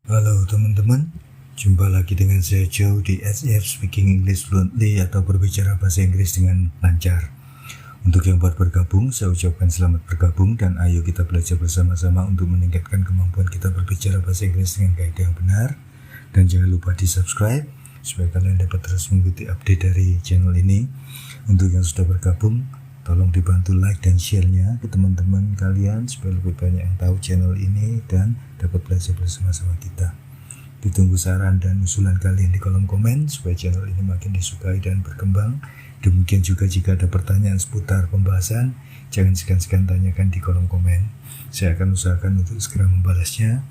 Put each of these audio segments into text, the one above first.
Halo teman-teman, jumpa lagi dengan saya Joe di SEF Speaking English Fluently atau berbicara bahasa Inggris dengan lancar. Untuk yang baru bergabung, saya ucapkan selamat bergabung dan ayo kita belajar bersama-sama untuk meningkatkan kemampuan kita berbicara bahasa Inggris dengan kaidah yang benar. Dan jangan lupa di subscribe supaya kalian dapat terus mengikuti update dari channel ini. Untuk yang sudah bergabung, tolong dibantu like dan share-nya ke teman-teman kalian supaya lebih banyak yang tahu channel ini dan dapat belajar bersama-sama kita. Ditunggu saran dan usulan kalian di kolom komen supaya channel ini makin disukai dan berkembang. Demikian juga jika ada pertanyaan seputar pembahasan, jangan segan-segan tanyakan di kolom komen. Saya akan usahakan untuk segera membalasnya.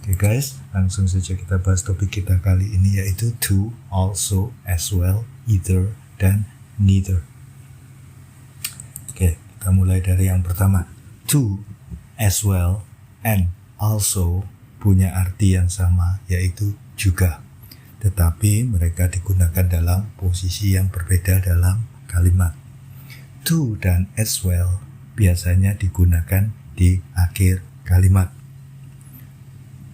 Oke guys, langsung saja kita bahas topik kita kali ini yaitu to, also, as well, either, dan neither. Oke, kita mulai dari yang pertama. To, as well, and also punya arti yang sama, yaitu juga. Tetapi mereka digunakan dalam posisi yang berbeda dalam kalimat. To dan as well biasanya digunakan di akhir kalimat.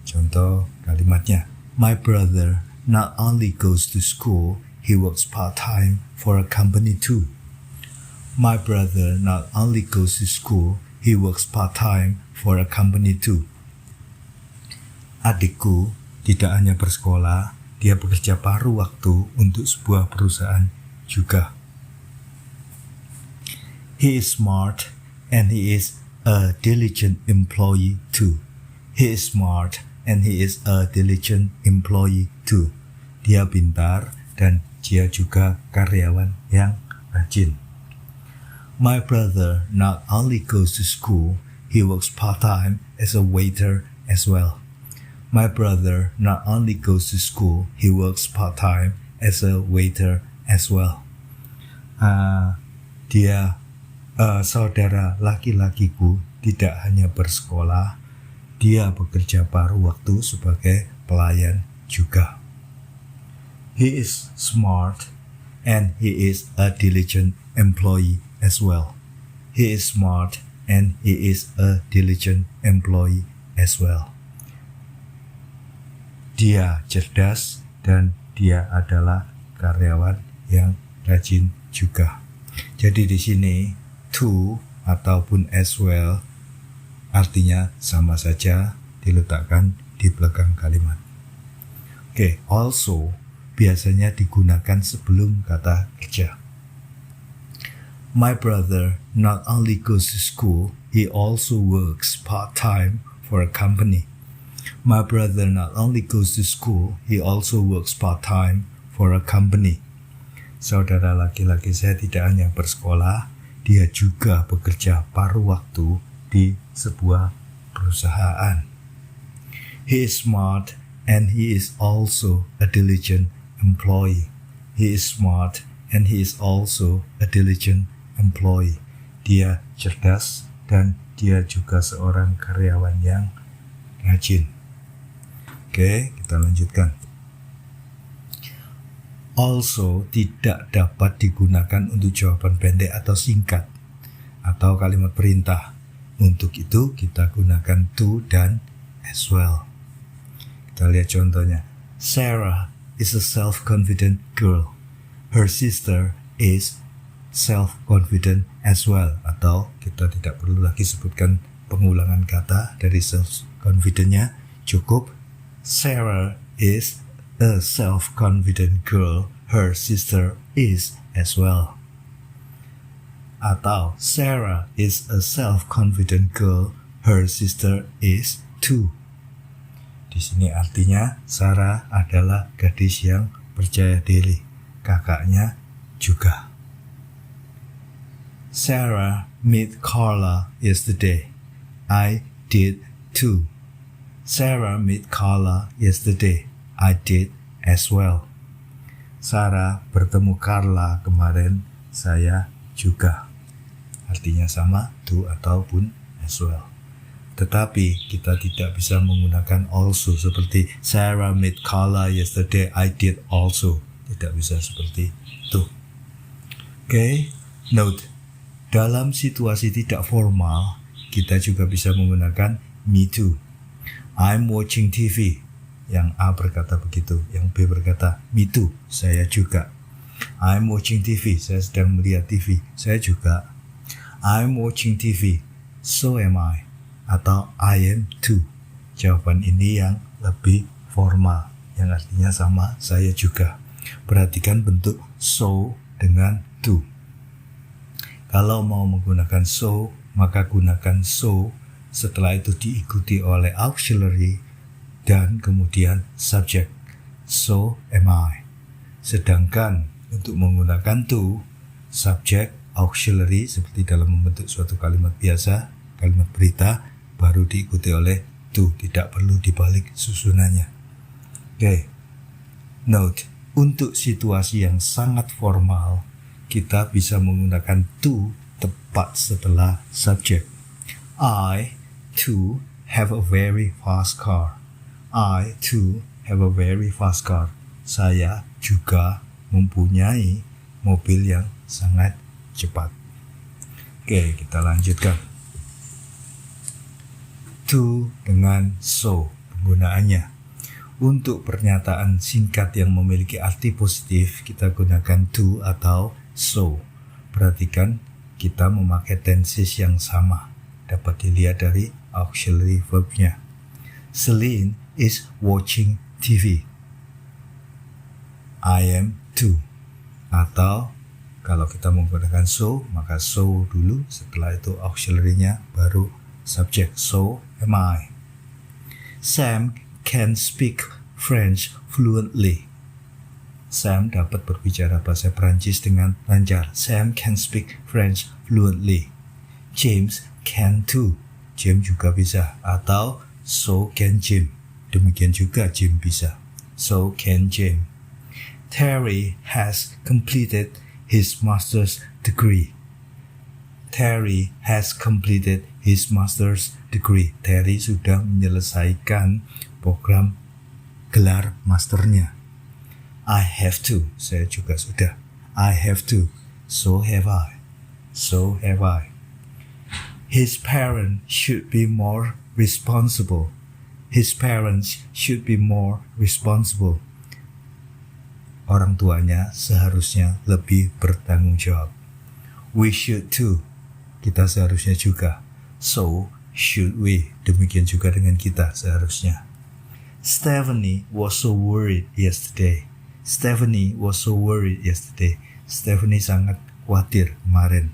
Contoh kalimatnya, my brother not only goes to school, he works part-time for a company too. My brother not only goes to school, he works part-time for a company too. Adikku tidak hanya bersekolah, dia bekerja paruh waktu untuk sebuah perusahaan juga. He is smart and he is a diligent employee too. He is smart and he is a diligent employee too. Dia pintar dan dia juga karyawan yang rajin. My brother not only goes to school, he works part-time as a waiter as well. My brother not only goes to school, he works part-time as a waiter as well. Saudara laki-lakiku tidak hanya bersekolah, dia bekerja paruh waktu sebagai pelayan juga. He is smart and he is a diligent employee as well. He is smart and he is a diligent employee as well. Dia cerdas dan dia adalah karyawan yang rajin juga. Jadi di sini to ataupun as well artinya sama saja diletakkan di belakang kalimat. Oke, also biasanya digunakan sebelum kata kerja. My brother not only goes to school, he also works part-time for a company. My brother not only goes to school, he also works part-time for a company. Saudara laki-laki saya tidak hanya bersekolah, dia juga bekerja paruh waktu di sebuah perusahaan. He is smart and he is also a diligent employee. He is smart and he is also a diligent employee. Dia cerdas dan dia juga seorang karyawan yang rajin. Oke, kita lanjutkan. Also tidak dapat digunakan untuk jawaban pendek atau singkat atau kalimat perintah. Untuk itu kita gunakan to dan as well. Kita lihat contohnya. Sarah is a self-confident girl. Her sister is self-confident as well. Atau kita tidak perlu lagi sebutkan pengulangan kata dari self-confident-nya. Cukup Sarah is a self-confident girl. Her sister is as well. Atau Sarah is a self-confident girl. Her sister is too. Di sini artinya Sarah adalah gadis yang percaya diri. Kakaknya juga. Sarah met Carla yesterday. I did too. Sarah met Carla yesterday. I did as well. Sarah bertemu Carla kemarin. Saya juga. Artinya sama, to ataupun as well. Tetapi kita tidak bisa menggunakan also seperti Sarah met Carla yesterday. I did also. Tidak bisa seperti itu. Oke, note. Dalam situasi tidak formal, kita juga bisa menggunakan me too. I'm watching TV. Yang A berkata begitu, yang B berkata, me too, saya juga. I'm watching TV, saya sedang melihat TV, saya juga. I'm watching TV, so am I, atau I am too. Jawaban ini yang lebih formal, yang artinya sama, saya juga. Perhatikan bentuk so dengan to. Kalau mau menggunakan so, maka gunakan so, setelah itu diikuti oleh auxiliary dan kemudian subject. So am I. Sedangkan untuk menggunakan to, subject, auxiliary seperti dalam membentuk suatu kalimat biasa, kalimat berita, baru diikuti oleh to, tidak perlu dibalik susunannya. Oke. Note, untuk situasi yang sangat formal, kita bisa menggunakan to tepat setelah subject. I, too, have a very fast car. I, too, have a very fast car. Saya juga mempunyai mobil yang sangat cepat. Oke, kita lanjutkan. To dengan so penggunaannya. Untuk pernyataan singkat yang memiliki arti positif, kita gunakan to atau so. Perhatikan, kita memakai tenses yang sama. Dapat dilihat dari auxiliary verbnya. Celine is watching TV. I am too. Atau kalau kita menggunakan so, maka so dulu, setelah itu auxiliary-nya baru subject. So am I. Sam can speak French fluently. Sam dapat berbicara bahasa Prancis dengan lancar. Sam can speak French fluently. James can too. James juga bisa. Atau so can Jim. Demikian juga Jim bisa. So can Jim. Terry has completed his master's degree. Terry has completed his master's degree. Terry sudah menyelesaikan program gelar masternya. I have to. Saya juga sudah. I have to. So have I. So have I. His parents should be more responsible. His parents should be more responsible. Orang tuanya seharusnya lebih bertanggung jawab. We should too. Kita seharusnya juga. So should we. Demikian juga dengan kita seharusnya. Stephanie was so worried yesterday. Stephanie was so worried yesterday. Stephanie sangat khawatir kemarin.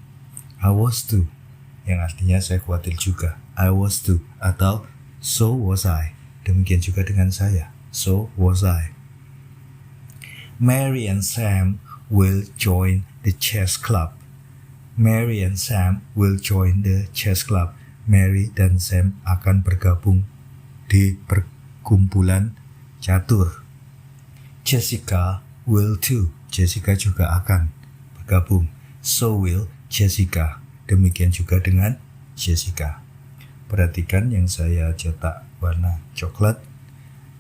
I was too. Yang artinya saya khawatir juga. I was too. Atau so was I. Demikian juga dengan saya. So was I. Mary and Sam will join the chess club. Mary and Sam will join the chess club. Mary dan Sam akan bergabung di perkumpulan catur. Jessica will too. Jessica juga akan bergabung. So will Jessica. Demikian juga dengan Jessica. Perhatikan yang saya cetak warna coklat.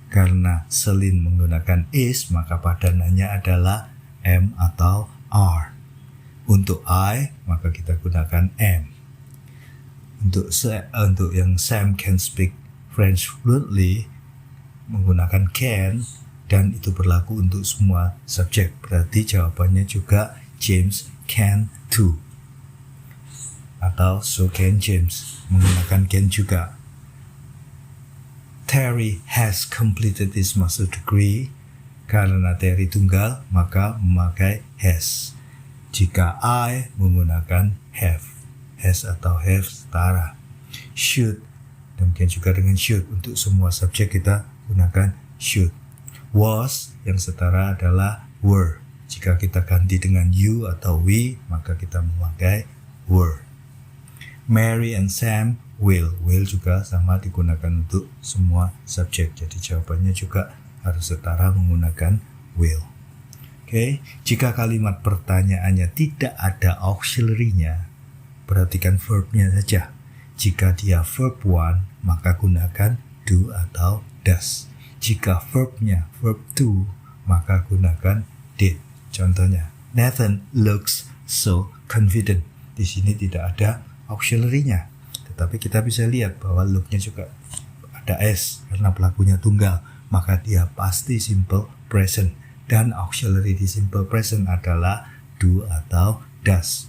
Karena Celine menggunakan is, maka padanannya adalah am atau are. Untuk I, maka kita gunakan am. Untuk yang Sam can speak French fluently, menggunakan can, dan itu berlaku untuk semua subjek. Berarti jawabannya juga James can too. Atau so can James, menggunakan can juga. Terry has completed his master's degree. Karena Terry tunggal, maka memakai has. Jika I menggunakan have. Has atau have setara. Should, demikian juga dengan should. Untuk semua subjek kita gunakan should. Was yang setara adalah were. Jika kita ganti dengan you atau we, maka kita memakai were. Mary and Sam will. Will juga sama digunakan untuk semua subjek. Jadi jawabannya juga harus setara menggunakan will. Oke, jika kalimat pertanyaannya tidak ada auxiliary-nya, perhatikan verbnya saja. Jika dia verb 1, maka gunakan do atau does. Jika verbnya verb 2, maka gunakan did. Contohnya, Nathan looks so confident. Di sini tidak ada auxiliary-nya. Tetapi kita bisa lihat bahwa look-nya juga ada S karena pelakunya tunggal. maka dia pasti simple present. Dan auxiliary di simple present adalah do atau does.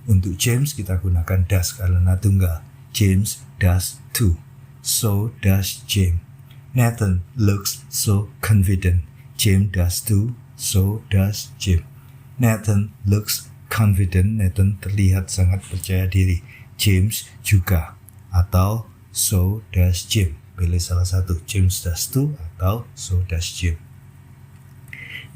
Untuk James kita gunakan does karena tunggal. James does too. So does James. Nathan looks so confident. James does too. So does James. Nathan looks confident. Nathan terlihat sangat percaya diri. James juga. Atau so does James. Pilih salah satu. James does too atau so does James.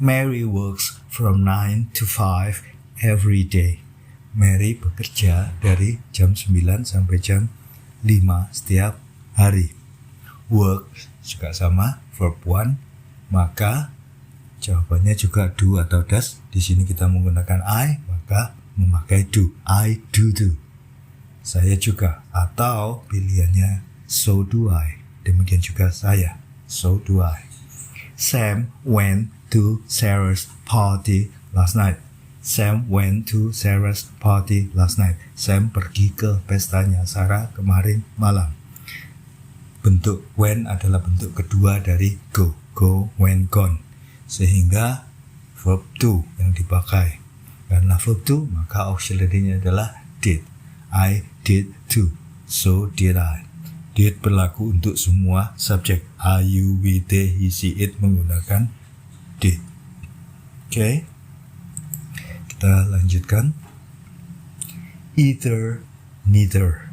Mary works from 9 to 5 every day. Mary bekerja dari jam 9 sampai jam 5 setiap hari. Work juga sama, verb 1, maka jawabannya juga do atau does. Di sini kita menggunakan I, maka memakai do. I do. Saya juga, atau pilihannya so do I. Demikian juga saya, so do I. Sam went to Sarah's party last night. Sam went to Sarah's party last night. Sam pergi ke pestanya Sarah kemarin malam. Bentuk when adalah bentuk kedua dari go. Go, when, gone. Sehingga verb to yang dipakai. Karena verb to, maka auxiliary-nya adalah did. I did too. So did I. Did berlaku untuk semua subjek. I, you, we, they, he, she, it menggunakan did. Oke. Kita lanjutkan. Either, neither.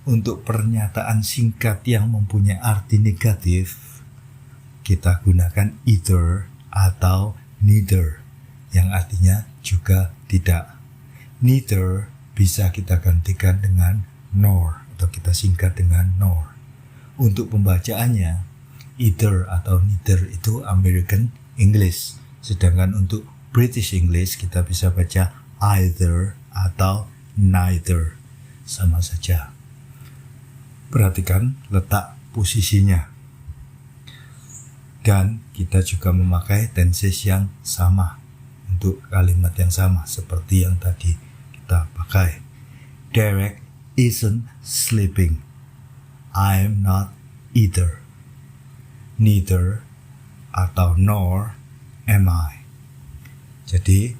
Untuk pernyataan singkat yang mempunyai arti negatif, kita gunakan either atau neither, yang artinya juga tidak. Neither bisa kita gantikan dengan nor, atau kita singkat dengan nor. Untuk pembacaannya, either atau neither itu American English. Sedangkan untuk British English kita bisa baca either atau neither. Sama saja. Perhatikan letak posisinya. Dan kita juga memakai tenses yang sama untuk kalimat yang sama seperti yang tadi kita pakai. Derek isn't sleeping. I'm not either. Neither atau nor am I. Jadi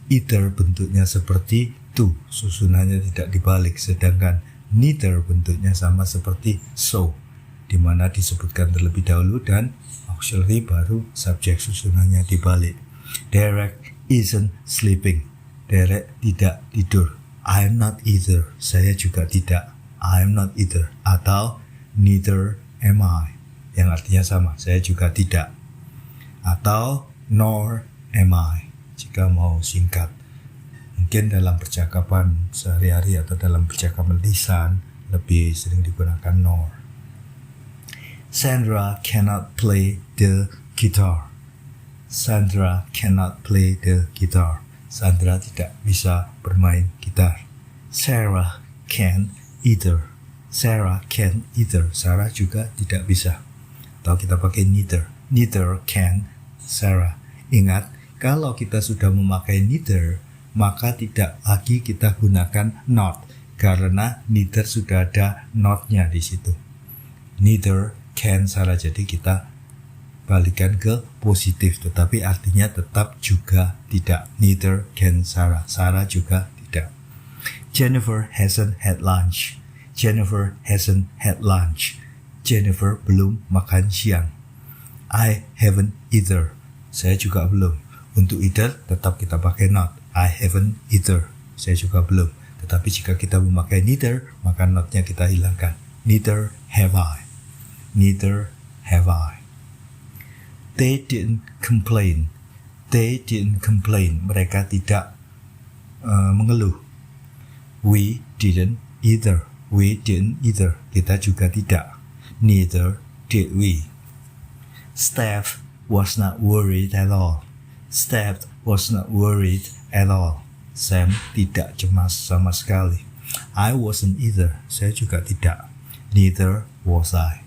either bentuknya seperti to, susunannya tidak dibalik, sedangkan neither bentuknya sama seperti so, di mana disebutkan terlebih dahulu dan auxiliary baru subjek, susunannya dibalik. Derek isn't sleeping. Derek tidak tidur. I'm not either. Saya juga tidak. I'm not either. Atau neither am I, yang artinya sama, saya juga tidak. Atau nor am I, jika mau singkat. Mungkin dalam percakapan sehari-hari atau dalam percakapan lisan lebih sering digunakan nor. Sandra cannot play the guitar. Sandra cannot play the guitar. Sandra tidak bisa bermain gitar. Sarah can either. Sarah can either. Sarah juga tidak bisa. Atau kita pakai neither. Neither can Sarah. Ingat, kalau kita sudah memakai neither, maka tidak lagi kita gunakan not, karena neither sudah ada not-nya di situ. Neither can Sarah, jadi kita balikan ke positif, tetapi artinya tetap juga tidak. Neither can Sarah. Sarah juga tidak. Jennifer hasn't had lunch. Jennifer hasn't had lunch. Jennifer belum makan siang. I haven't either. Saya juga belum. Untuk either tetap kita pakai not. I haven't either. Saya juga belum. Tetapi jika kita memakai neither, maka not-nya kita hilangkan. Neither have I. Neither have I. They didn't complain. They didn't complain. Mereka tidak mengeluh. We didn't either. We didn't either. Kita juga tidak. Neither did we. Steph was not worried at all. Steph was not worried at all. Sam tidak cemas sama sekali. I wasn't either. Saya juga tidak. Neither was I.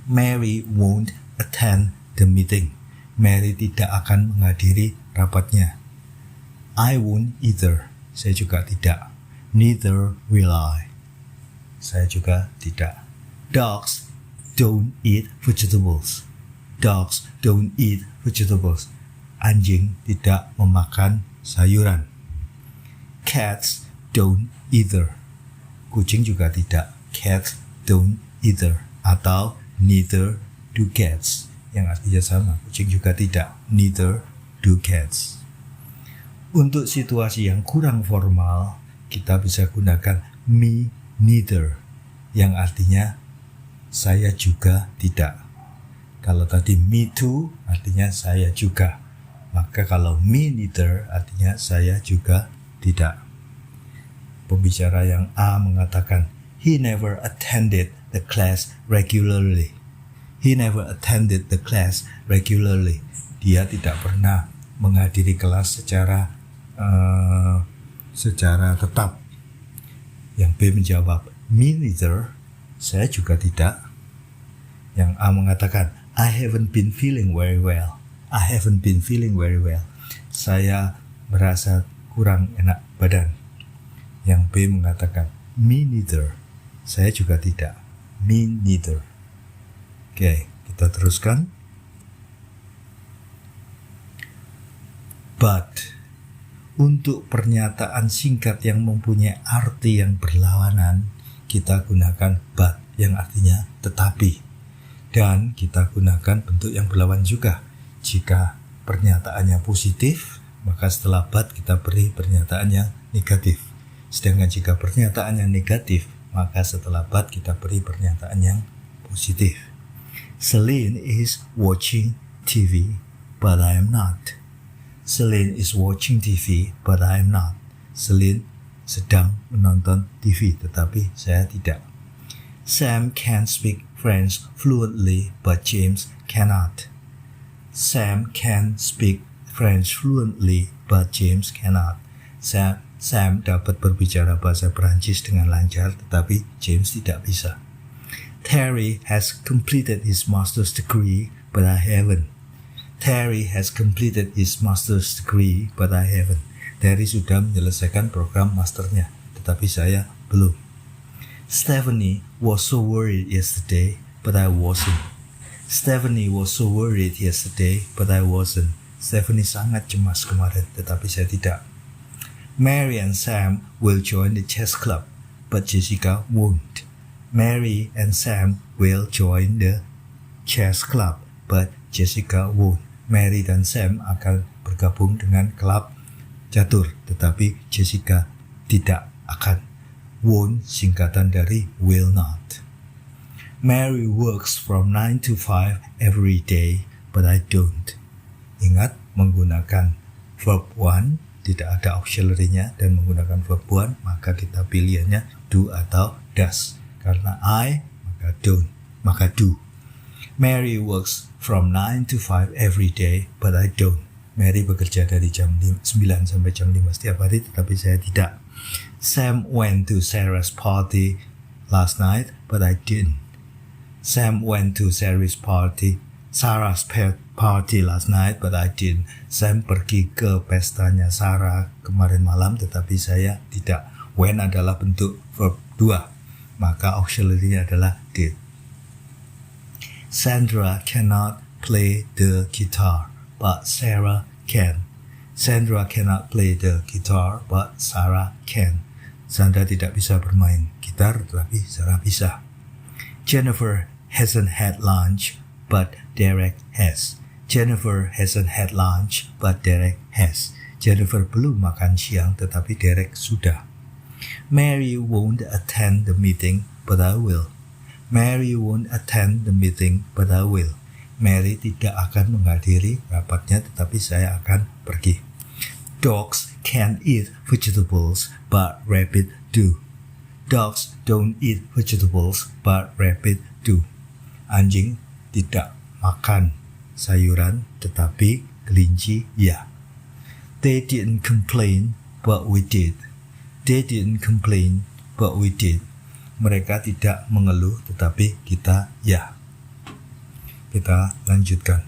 Mary won't attend the meeting. Mary tidak akan menghadiri rapatnya. I won't either. Saya juga tidak. Neither will I. Saya juga tidak. Dogs don't eat vegetables. Dogs don't eat vegetables. Anjing tidak memakan sayuran. Cats don't either. Kucing juga tidak. Cats don't either. Atau neither do cats. Yang artinya sama. Kucing juga tidak. Neither do cats. Untuk situasi yang kurang formal, kita bisa gunakan me neither. Yang artinya saya juga tidak. Kalau tadi me too artinya saya juga. Maka kalau me neither artinya saya juga tidak. Pembicara yang A mengatakan, he never attended the class regularly. He never attended the class regularly. Dia tidak pernah menghadiri kelas secara tetap. Yang B menjawab, me neither. Saya juga tidak. Yang A mengatakan, I haven't been feeling very well. I haven't been feeling very well. Saya merasa kurang enak badan. Yang B mengatakan, me neither. Saya juga tidak. Me neither. Oke, kita teruskan. But, untuk pernyataan singkat yang mempunyai arti yang berlawanan, kita gunakan but yang artinya tetapi. Dan kita gunakan bentuk yang berlawan juga. Jika pernyataannya positif, maka setelah but kita beri pernyataan yang negatif. Sedangkan jika pernyataannya negatif, maka setelah but kita beri pernyataan yang positif. Celine is watching TV, but I am not. Celine is watching TV, but I am not. Celine sedang menonton TV, tetapi saya tidak. Sam can speak French fluently, but James cannot. Sam can speak French fluently, but James cannot. Sam dapat berbicara bahasa Perancis dengan lancar, tetapi James tidak bisa. Terry has completed his master's degree, but I haven't. Terry has completed his master's degree, but I haven't. Terry sudah menyelesaikan program masternya, tetapi saya belum. Stephanie was so worried yesterday, but I wasn't. Stephanie was so worried yesterday, but I wasn't. Stephanie sangat cemas kemarin, tetapi saya tidak. Mary and Sam will join the chess club, but Jessica won't. Mary and Sam will join the chess club, but Jessica won't. Mary dan Sam akan bergabung dengan klub catur, tetapi Jessica tidak akan. Won't singkatan dari will not. Mary works from 9 to 5 every day, but I don't. Ingat, menggunakan verb one, tidak ada auxiliary-nya, dan menggunakan verb one, maka kita pilihannya do atau does. Karena I, maka don't, maka do. Mary works from 9 to 5 every day, but I don't. Mary bekerja dari jam 9 sampai jam 5 setiap hari, tetapi saya tidak. Sam went to Sarah's party last night, but I didn't. Sam went to Sarah's party last night, but I didn't. Sam pergi ke pestanya Sarah kemarin malam, tetapi saya tidak. When adalah bentuk verb 2, maka auxiliary-nya adalah did. Sandra cannot play the guitar, but Sarah can. Sandra cannot play the guitar, but Sarah can. Sandra tidak bisa bermain gitar, tetapi Sarah bisa. Jennifer hasn't had lunch, but Derek has. Jennifer hasn't had lunch, but Derek has. Jennifer belum makan siang, tetapi Derek sudah. Mary won't attend the meeting, but I will. Mary won't attend the meeting, but I will. Mary tidak akan menghadiri rapatnya, tetapi saya akan pergi. Dogs can't eat vegetables, but rabbit do. Dogs don't eat vegetables, but rabbit do. Anjing tidak makan sayuran, tetapi kelinci ya. They didn't complain, but we did. They didn't complain, but we did. Mereka tidak mengeluh, tetapi kita ya. Kita lanjutkan.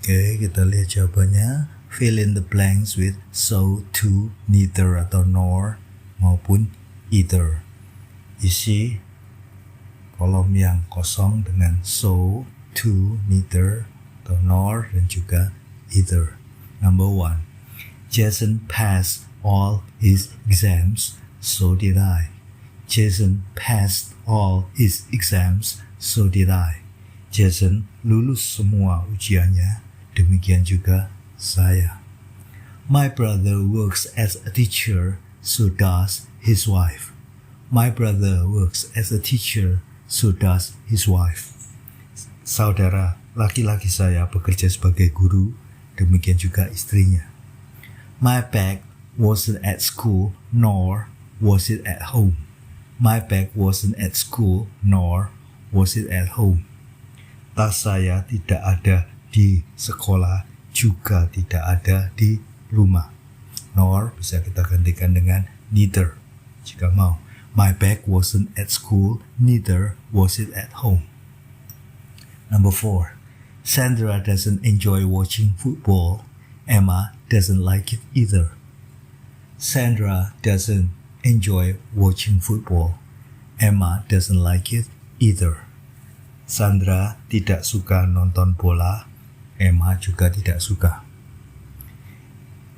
Oke, kita lihat jawabannya. Fill in the blanks with so, to, neither atau nor maupun either. Isi kolom yang kosong dengan so, to, neither atau nor dan juga either. Number 1. Jason passed all his exams, so did I. Jason passed all his exams, so did I. Jason lulus semua ujiannya, demikian juga saya. My brother works as a teacher, so does his wife. My brother works as a teacher, so does his wife. Saudara laki-laki saya bekerja sebagai guru, demikian juga istrinya. My bag wasn't at school, nor was it at home. My bag wasn't at school, nor was it at home. Tas saya tidak ada di sekolah, juga tidak ada di rumah. Nor bisa kita gantikan dengan neither jika mau. My bag wasn't at school, neither was it at home. Number 4. Sandra doesn't enjoy watching football. Emma doesn't like it either. Sandra doesn't enjoy watching football. Emma doesn't like it either. Sandra tidak suka nonton bola. Emma juga tidak suka.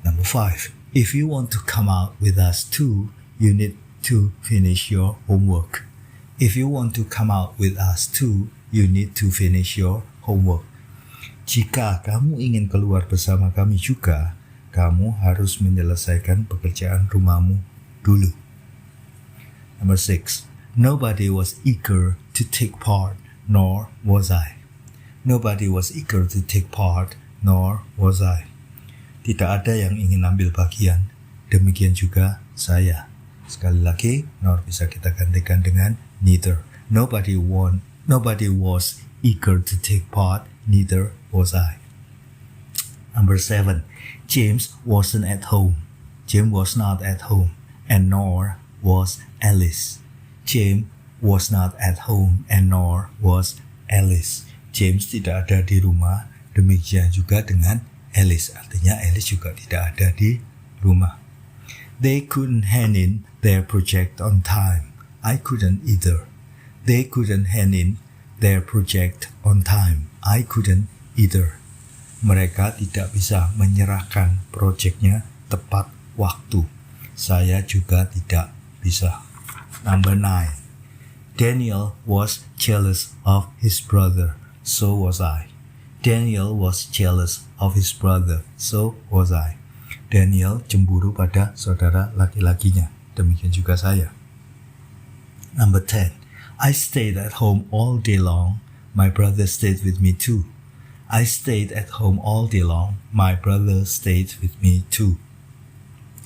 Number 5. If you want to come out with us too, you need to finish your homework. If you want to come out with us too, you need to finish your homework. Jika kamu ingin keluar bersama kami juga, kamu harus menyelesaikan pekerjaan rumahmu dulu. Number 6. Nobody was eager to take part, nor was I. Nobody was eager to take part, nor was I. Tidak ada yang ingin ambil bagian, demikian juga saya. Sekali lagi, nor bisa kita gantikan dengan neither. Nobody was eager to take part, neither was I. Number 7. James wasn't at home. James was not at home, and nor was Alice. James was not at home, and nor was Alice. James tidak ada di rumah, demikian juga dengan Alice. Artinya Alice juga tidak ada di rumah. They couldn't hand in their project on time. I couldn't either. They couldn't hand in their project on time. I couldn't either. Mereka tidak bisa menyerahkan proyeknya tepat waktu. Saya juga tidak bisa. Number 9. Daniel was jealous of his brother, so was I. Daniel was jealous of his brother, so was I. Daniel cemburu pada saudara laki-lakinya, demikian juga saya. Number 10. I stayed at home all day long. My brother stayed with me too. I stayed at home all day long. My brother stayed with me too.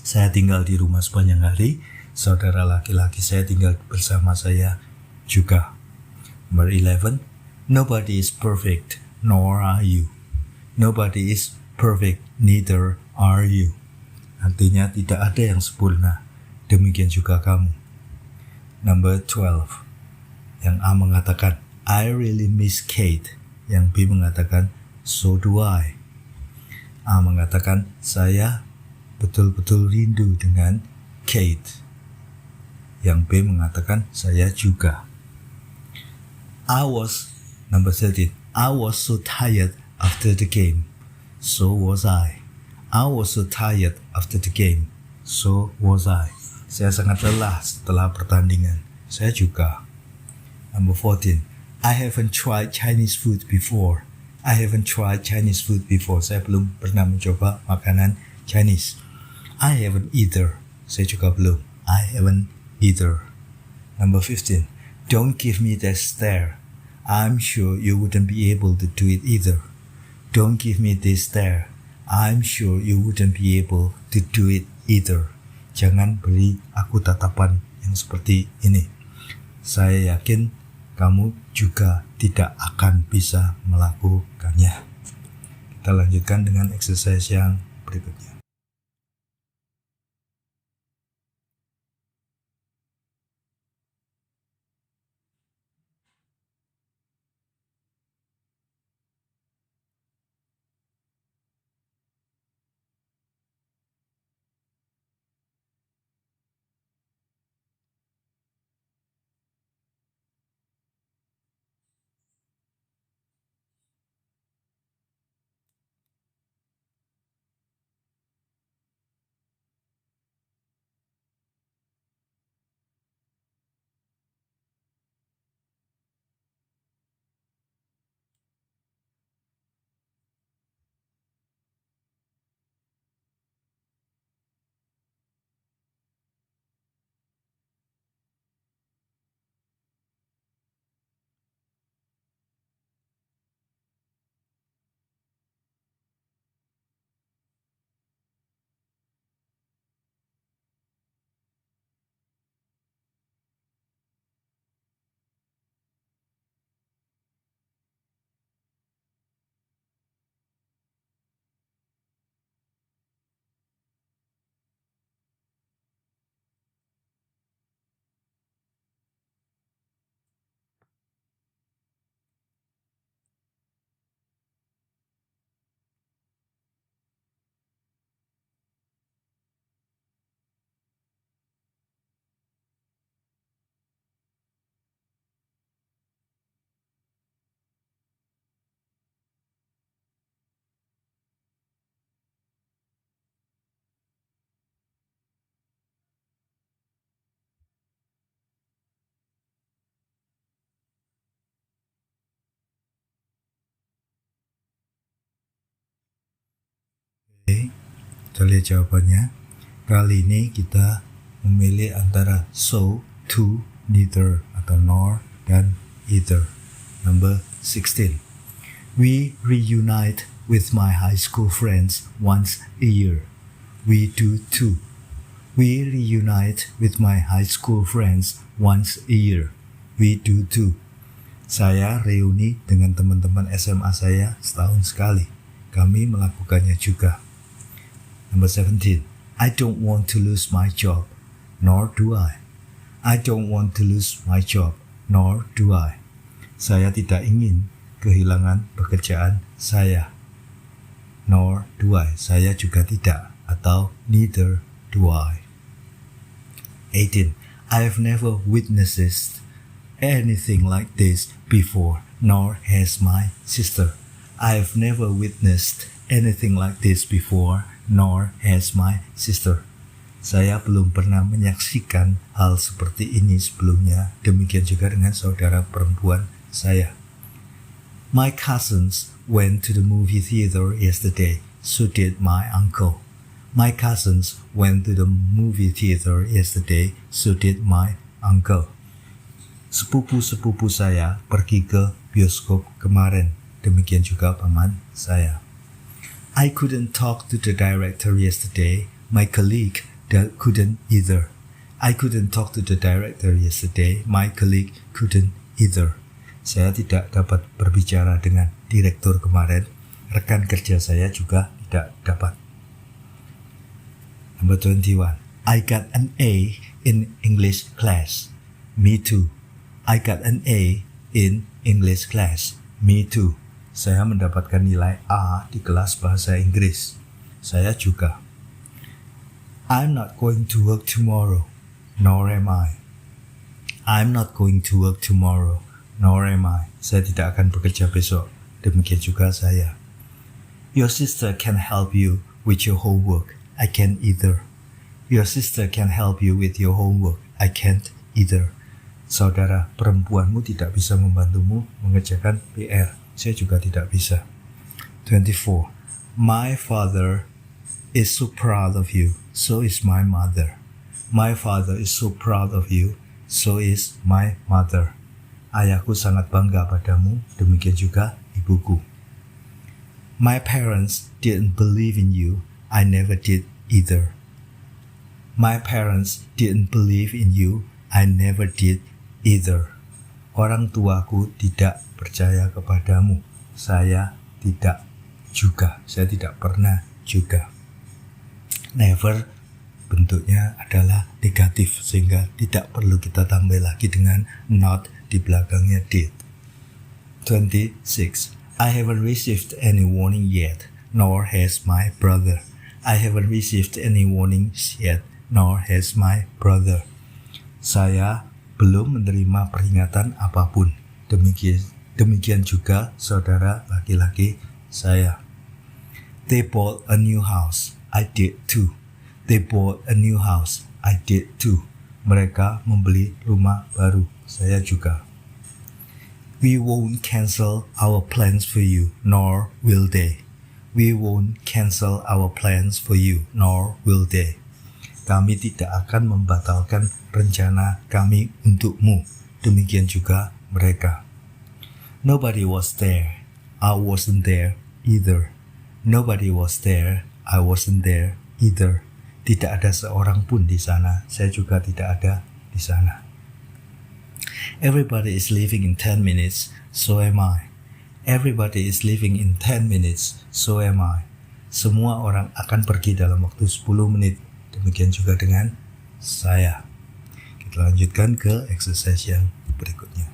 Saya tinggal di rumah sepanjang hari. Saudara laki-laki saya tinggal bersama saya juga. Number 11. Nobody is perfect, nor are you. Nobody is perfect, neither are you. Artinya tidak ada yang sempurna, demikian juga kamu. Number 12. Yang A mengatakan, I really miss Kate. Yang B mengatakan, so do I. A mengatakan, saya betul-betul rindu dengan Kate. Yang B mengatakan, saya juga. Number 13. I was so tired after the game. So was I. I was so tired after the game. So was I. Saya sangat lelah setelah pertandingan. Saya juga. Number 14. I haven't tried Chinese food before. I haven't tried Chinese food before. Saya belum pernah mencoba makanan Chinese. I haven't either. Saya juga belum. I haven't either. Number 15. Don't give me that stare. I'm sure you wouldn't be able to do it either. Don't give me this stare. I'm sure you wouldn't be able to do it either. Jangan beri aku tatapan yang seperti ini. Saya yakin kamu juga tidak akan bisa melakukannya. Kita lanjutkan dengan exercise yang berikutnya. Kita lihat jawabannya. Kali ini kita memilih antara so, to, neither atau nor dan either. Number 16. We reunite with my high school friends once a year. We do too. We reunite with my high school friends once a year. We do too. Saya reuni dengan teman-teman SMA saya setahun sekali. Kami melakukannya juga. Number 17. I don't want to lose my job, nor do I. I don't want to lose my job, nor do I. Saya tidak ingin kehilangan pekerjaan saya. Nor do I. Saya juga tidak. Atau neither do I. 18. I have never witnessed anything like this before, nor has my sister. I have never witnessed anything like this before, nor has my sister. Saya belum pernah menyaksikan hal seperti ini sebelumnya, demikian juga dengan saudara perempuan saya. My cousins went to the movie theater yesterday, so did my uncle. My cousins went to the movie theater yesterday, so did my uncle. Sepupu-sepupu saya pergi ke bioskop kemarin, demikian juga paman saya. I couldn't talk to the director yesterday. My colleague couldn't either. I couldn't talk to the director yesterday. My colleague couldn't either. Saya tidak dapat berbicara dengan direktur kemarin. Rekan kerja saya juga tidak dapat. Number 21. I got an A in English class. Me too. I got an A in English class. Me too. Saya mendapatkan nilai A di kelas bahasa Inggris. Saya juga. I'm not going to work tomorrow, nor am I. I'm not going to work tomorrow, nor am I. Saya tidak akan bekerja besok. Demikian juga saya. Your sister can help you with your homework. I can't either. Your sister can help you with your homework. I can't either. Saudara perempuanmu tidak bisa membantumu mengerjakan PR. Saya juga tidak bisa. 24. My father is so proud of you, so is my mother. My father is so proud of you, so is my mother. Ayahku sangat bangga padamu, demikian juga ibuku. My parents didn't believe in you, I never did either. My parents didn't believe in you, I never did either. Orang tuaku tidak percaya kepadamu. Saya tidak juga. Saya tidak pernah juga. Never bentuknya adalah negatif, sehingga tidak perlu kita tambah lagi dengan not di belakangnya did. 26. I haven't received any warning yet, nor has my brother. I haven't received any warnings yet, nor has my brother. Saya belum menerima peringatan apapun. Demikian juga saudara laki-laki saya. They bought a new house. I did too. They bought a new house. I did too. Mereka membeli rumah baru. Saya juga. We won't cancel our plans for you, nor will they. We won't cancel our plans for you, nor will they. Kami tidak akan membatalkan rencana kami untukmu. Demikian juga mereka. Nobody was there. I wasn't there either. Nobody was there. I wasn't there either. Tidak ada seorang pun di sana. Saya juga tidak ada di sana. Everybody is leaving in 10 minutes. So am I. Everybody is leaving in 10 minutes. So am I. Semua orang akan pergi dalam waktu 10 menit. Demikian juga dengan saya. Kita lanjutkan ke exercise yang berikutnya.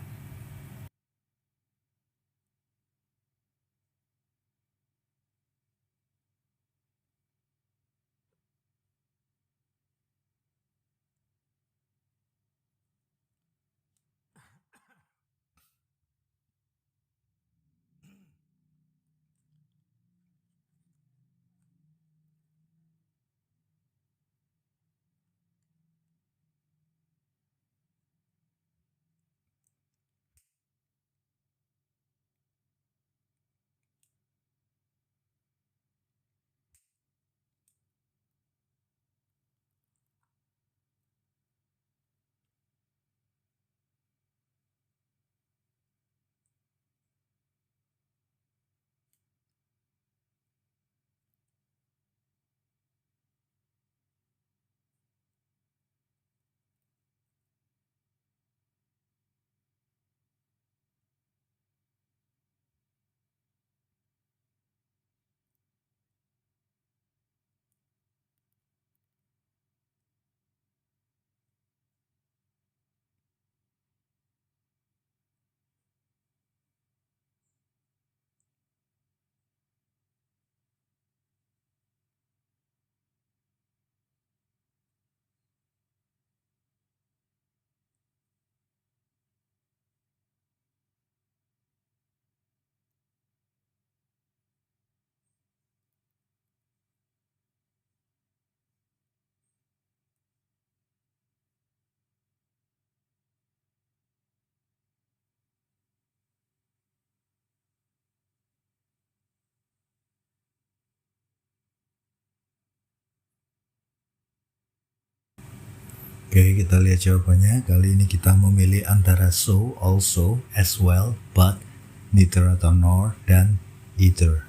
Oke, kita lihat jawabannya. Kali ini kita memilih antara so, also, as well, but, neither atau nor, dan either.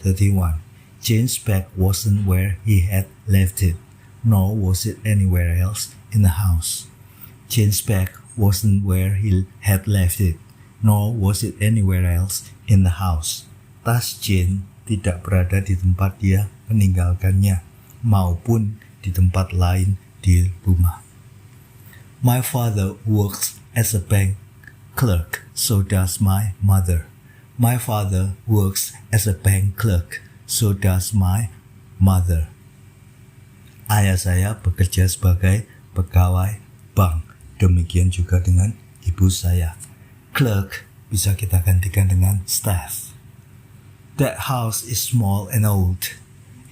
31. Jane's bag wasn't where he had left it, nor was it anywhere else in the house. Jane's bag wasn't where he had left it, nor was it anywhere else in the house. Tas Jane tidak berada di tempat dia meninggalkannya, maupun di tempat lain di rumah. My father works as a bank clerk, so does my mother. My father works as a bank clerk, so does my mother. Ayah saya bekerja sebagai pegawai bank. Demikian juga dengan ibu saya. Clerk bisa kita gantikan dengan staff. That house is small and old.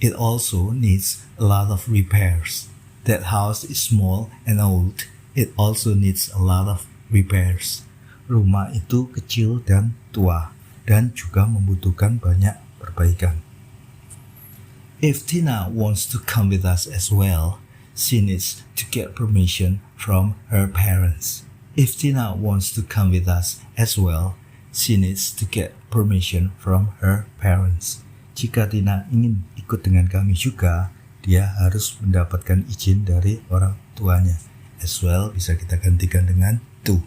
It also needs a lot of repairs. That house is small and old. It also needs a lot of repairs. Rumah itu kecil dan tua, dan juga membutuhkan banyak perbaikan. If Tina wants to come with us as well, she needs to get permission from her parents. If Tina wants to come with us as well, she needs to get permission from her parents. Jika Tina ingin ikut dengan kami juga, dia harus mendapatkan izin dari orang tuanya. As well bisa kita gantikan dengan to.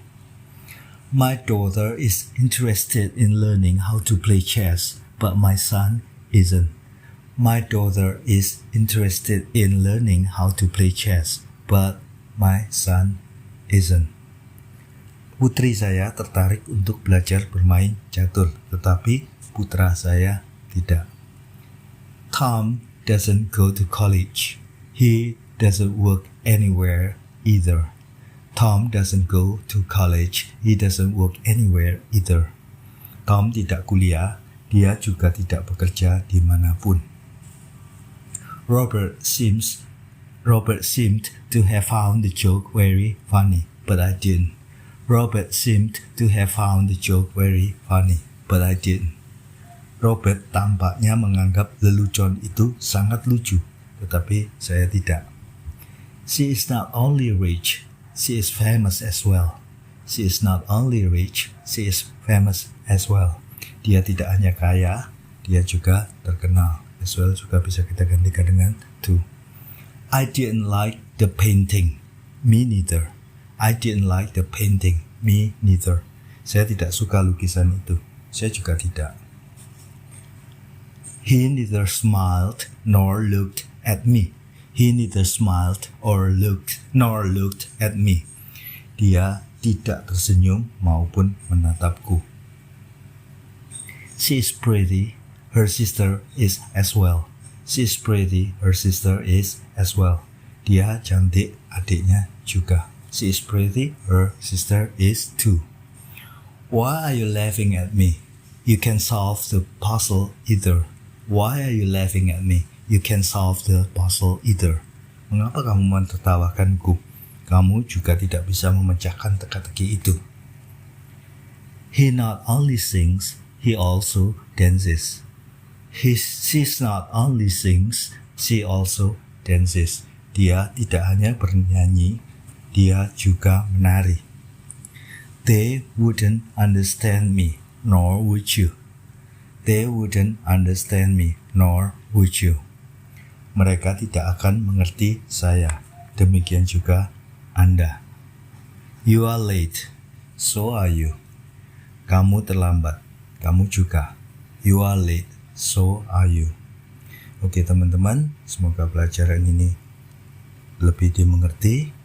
My daughter is interested in learning how to play chess, but my son isn't. My daughter is interested in learning how to play chess, but my son isn't. Putri saya tertarik untuk belajar bermain catur, tetapi putra saya tidak. Tom doesn't go to college. He doesn't work anywhere either. Tom doesn't go to college. He doesn't work anywhere either. Tom tidak kuliah. Dia juga tidak bekerja dimanapun. Robert seemed to have found the joke very funny, but I didn't. Robert seemed to have found the joke very funny, but I didn't. Robert tampaknya menganggap lelucon itu sangat lucu, tetapi saya tidak. She is not only rich, she is famous as well. She is not only rich, she is famous as well. Dia tidak hanya kaya, dia juga terkenal. As well juga bisa kita gantikan dengan to. I didn't like the painting. Me neither. I didn't like the painting. Me neither. Saya tidak suka lukisan itu. Saya juga tidak. He neither smiled nor looked at me. He neither smiled nor looked at me. Dia tidak tersenyum maupun menatapku. She is pretty. Her sister is as well. She is pretty. Her sister is as well. Dia cantik, adiknya juga. She is pretty. Her sister is too. Why are you laughing at me? You can solve the puzzle either. Why are you laughing at me? You can solve the puzzle either. Mengapa kamu menertawakanku? Kamu juga tidak bisa memecahkan teka-teki itu. He not only sings, he also dances. She's not only sings, she also dances. Dia tidak hanya bernyanyi, dia juga menari. They wouldn't understand me, nor would you. They wouldn't understand me, nor would you. Mereka tidak akan mengerti saya. Demikian juga Anda. You are late, so are you. Kamu terlambat, kamu juga. You are late, so are you. Oke teman-teman, semoga pelajaran ini lebih dimengerti.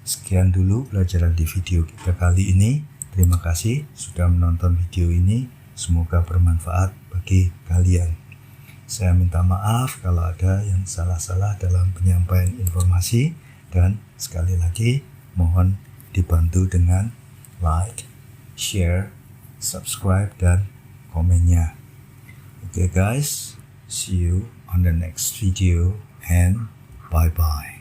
Sekian dulu pelajaran di video kita kali ini. Terima kasih sudah menonton video ini. Semoga bermanfaat bagi kalian. Saya minta maaf kalau ada yang salah-salah dalam penyampaian informasi. Dan sekali lagi mohon dibantu dengan like, share, subscribe, dan komennya. Okay guys, see you on the next video and bye-bye.